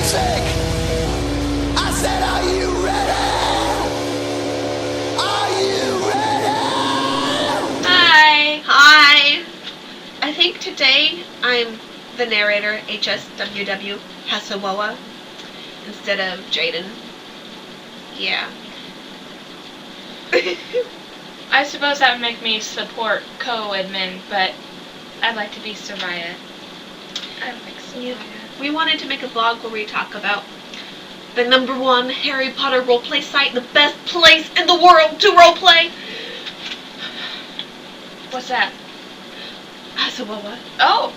music. I said, are you ready? Are you ready? Hi. I think today I'm the narrator, HSWW, HSWW, instead of Jaden. Yeah. I suppose that would make me support co-admin, but I'd like to be Soraya. I like Soraya. Yeah. We wanted to make a vlog where we talk about the #1 Harry Potter roleplay site, the best place in the world to roleplay. What's that? HSWW. Oh!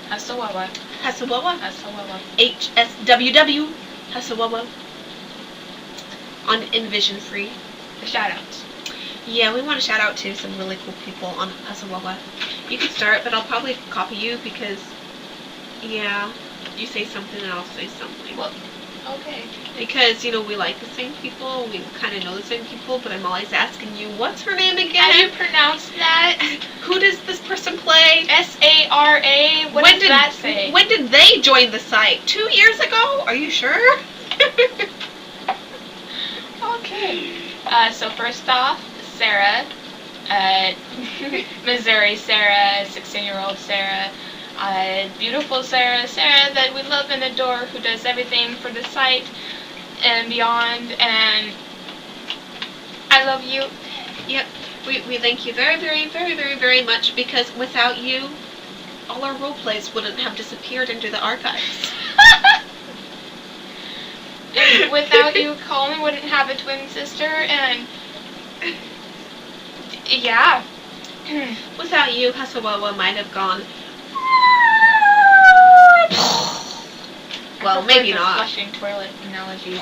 HSWW. HSWW. HSWW. HSWW. HSWW. On Envision Free. The shoutouts. Yeah, we want to shout out to some really cool people on HSWW. You can start, but I'll probably copy you because, yeah, you say something and I'll say something. Well, okay. Because, you know, we like the same people, we kind of know the same people, but I'm always asking you, what's her name again? How do you pronounce that? Who does this person play? S-A-R-A? What does that say? When did they join the site? 2 years ago? Are you sure? Okay. So first off, Sarah, Missouri Sarah, 16-year-old Sarah, beautiful Sarah that we love and adore, who does everything for the site and beyond, and I love you. Yep. We thank you very, very, very, very, very much, because without you, all our roleplays wouldn't have disappeared into the archives. And without you, Colin wouldn't have a twin sister, and yeah. Without you, HSWW might have gone. Well, maybe the not. Flushing toilet analogy.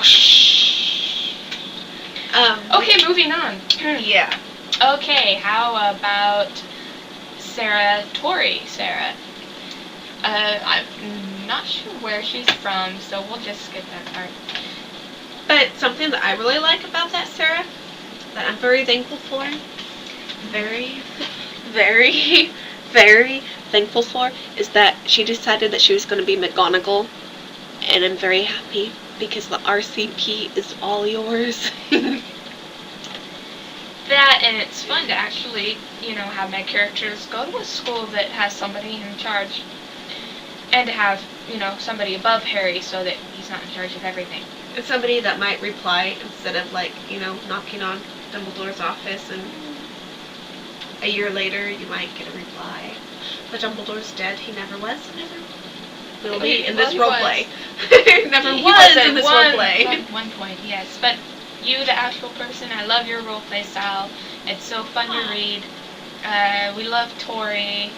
Okay. Moving on. Yeah. Okay, how about Sarah Torrey? Sarah. I'm not sure where she's from, so we'll just skip that part. But something that I really like about that Sarah, that I'm very thankful for, very, very, very thankful for, is that she decided that she was going to be McGonagall, and I'm very happy because the RCP is all yours. That, and it's fun to actually, you know, have my characters go to a school that has somebody in charge, and to have, you know, somebody above Harry so that he's not in charge of everything. And somebody that might reply instead of, like, you know, knocking on Dumbledore's office and a year later you might get a reply. But Dumbledore's dead. He never was, never will be in this roleplay. Never was in this roleplay. At one point, yes. But you, the actual person, I love your roleplay style. It's so fun to read. We love Tori.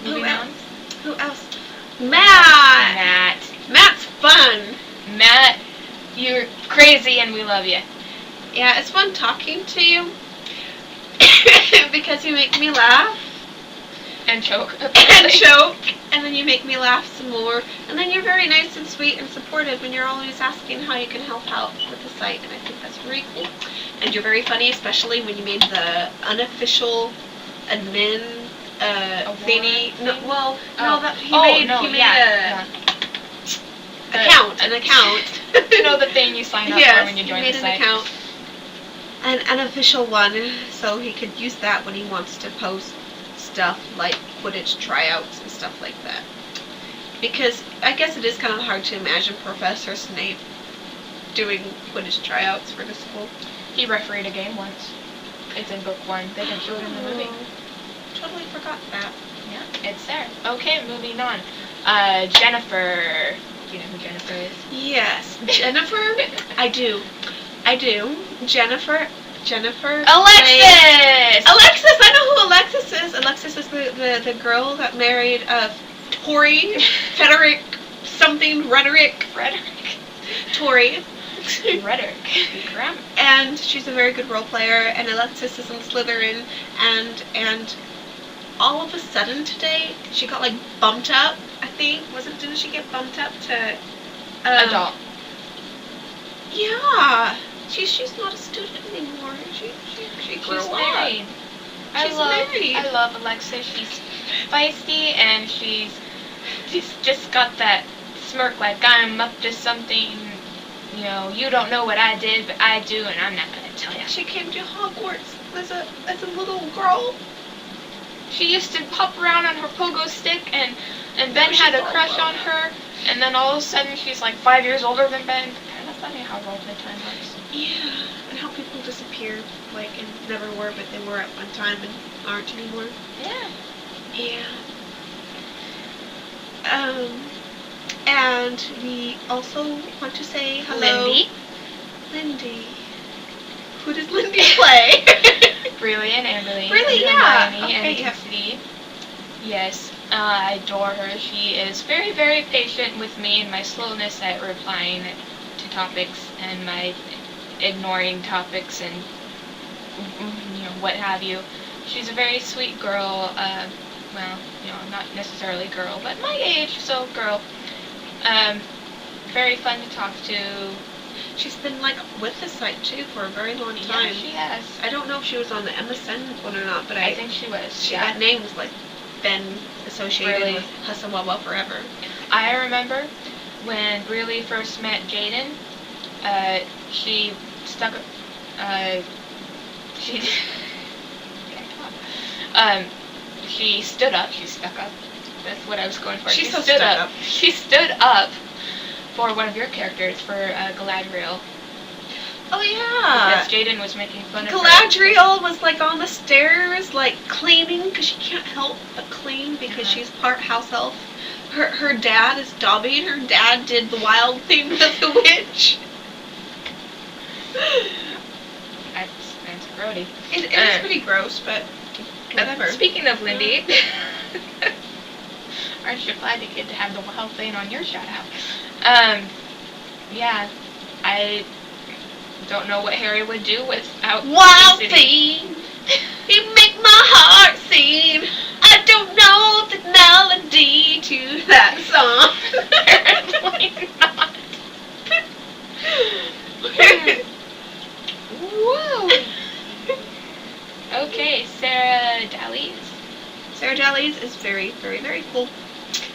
Moving on. Who else? Matt! Matt's fun! Matt, you're crazy and we love you. Yeah, it's fun talking to you because you make me laugh. And choke. And choke. And then you make me laugh some more. And then you're very nice and sweet and supportive, and you're always asking how you can help out with the site, and I think that's very cool. And you're very funny, especially when you made the unofficial admin thingy. No, well, no, that he made an account. You know, the thing you sign up for when you join the site. Yes, he made an account. An unofficial one, so he could use that when he wants to post stuff like Quidditch tryouts and stuff like that. Because I guess it is kind of hard to imagine Professor Snape doing Quidditch tryouts for the school. He refereed a game once. It's in book 1. They didn't show it in the movie. Totally forgot that. Yeah, it's there. Okay, moving on. Jennifer. Do you know who Jennifer is? Yes. Jennifer? I do. Jennifer. Alexis! Alexis! I know who Alexis is. Alexis is the girl that married Tori. Frederick. Tori. Rhetoric. Grammar. And she's a very good role player, and Alexis is in Slytherin, and all of a sudden today, she got, like, bumped up, I think. Didn't she get bumped up to... adult. Yeah. She's not a student anymore. She grew up. Married. She's married. I love Alexis. She's feisty, and she's She's just got that smirk like I'm up to something. You know, you don't know what I did, but I do, and I'm not gonna tell you. She came to Hogwarts as a little girl. She used to hop around on her pogo stick, and Ben she's had a all crush grown on her, and then all of a sudden she's like 5 years older than Ben. Kind of funny how roll the time works. Yeah, and how people disappear, like, and never were, but they were at one time and aren't anymore. Yeah. Yeah. And we also want to say hello. Lindy. Who does Lindy play? Brilliant Amberly. Really, and yeah. Hermione Okay, and yeah. Felicity. Yes, I adore her. She is very, very patient with me and my slowness at replying to topics and my ignoring topics and what have you. She's a very sweet girl. Well, not necessarily girl, but my age, so girl. Very fun to talk to. She's been, like, with the site, too, for a very long time. Yeah, she has. I don't know if she was on the MSN one or not, but I think she was. That name was, like, been associated Really? with HSWW forever. I remember when Breely first met Jaden, she stuck, she, she stood up, she stuck up, that's what I was going for. She's She so stood stuck up. up. She stood up for one of your characters, for Galadriel, Oh, yeah. because Jaden was making fun of her. Galadriel was, like, on the stairs, like, cleaning, because she can't help but clean because she's part house elf. Her dad is Dobby, and her dad did the wild thing with the witch. That's grody. It is pretty gross, but whatever. Speaking of Lindy, aren't you glad you get to have the wild thing on your shout out? Yeah, I don't know what Harry would do without Wild Felicity. thing, you make my heart sing. I don't know the melody to that song. Apparently not. Whoa. Okay, Sarah Dallies. Sarah Dallies is very, very, very cool.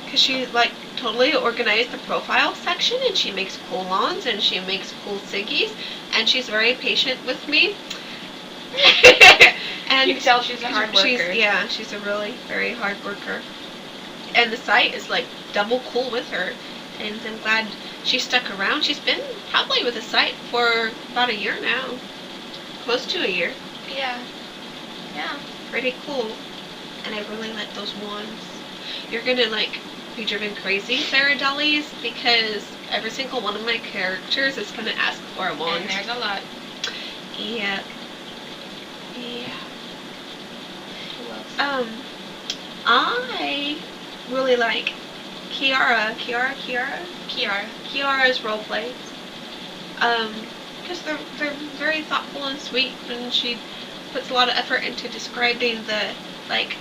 Because she, like, totally organized the profile section, and she makes cool lawns, and she makes cool siggies, and she's very patient with me. And You can tell she's a hard worker. She's a really very hard worker. And the site is, like, double cool with her. And I'm glad she stuck around. She's been probably with the site for about a year now. Close to a year. Yeah. Yeah. Pretty cool. And I really like those wands. You're gonna, like, be driven crazy, Sarah Dallies, because every single one of my characters is gonna ask for a wand. And there's a lot. Yeah. Yeah. Who else? I really like Kiara. Kiara's role plays. Because they're very thoughtful and sweet, and she puts a lot of effort into describing the, like,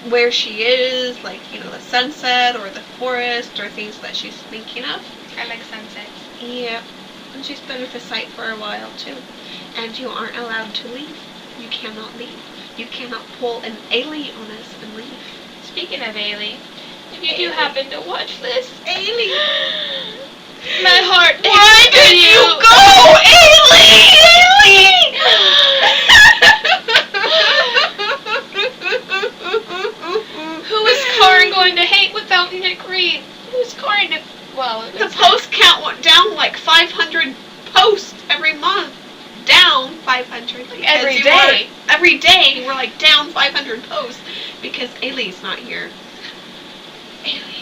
where she is, like, the sunset or the forest or things that she's thinking of. I like sunsets. Yeah. And she's been with the site for a while, too. And you aren't allowed to leave. You cannot leave. You cannot pull an Ailey on us and leave. Speaking of Ailey, if you do happen to watch this, Ailey! my heart aches Why for did you go, Ailey? Who is Karin going to hate without Nick Reed? Who's Karin to... Well, The post count went down like 500 posts every month. Down 500. Every Because day. Every day we're like down 500 posts because Ailey's not here. Ailey.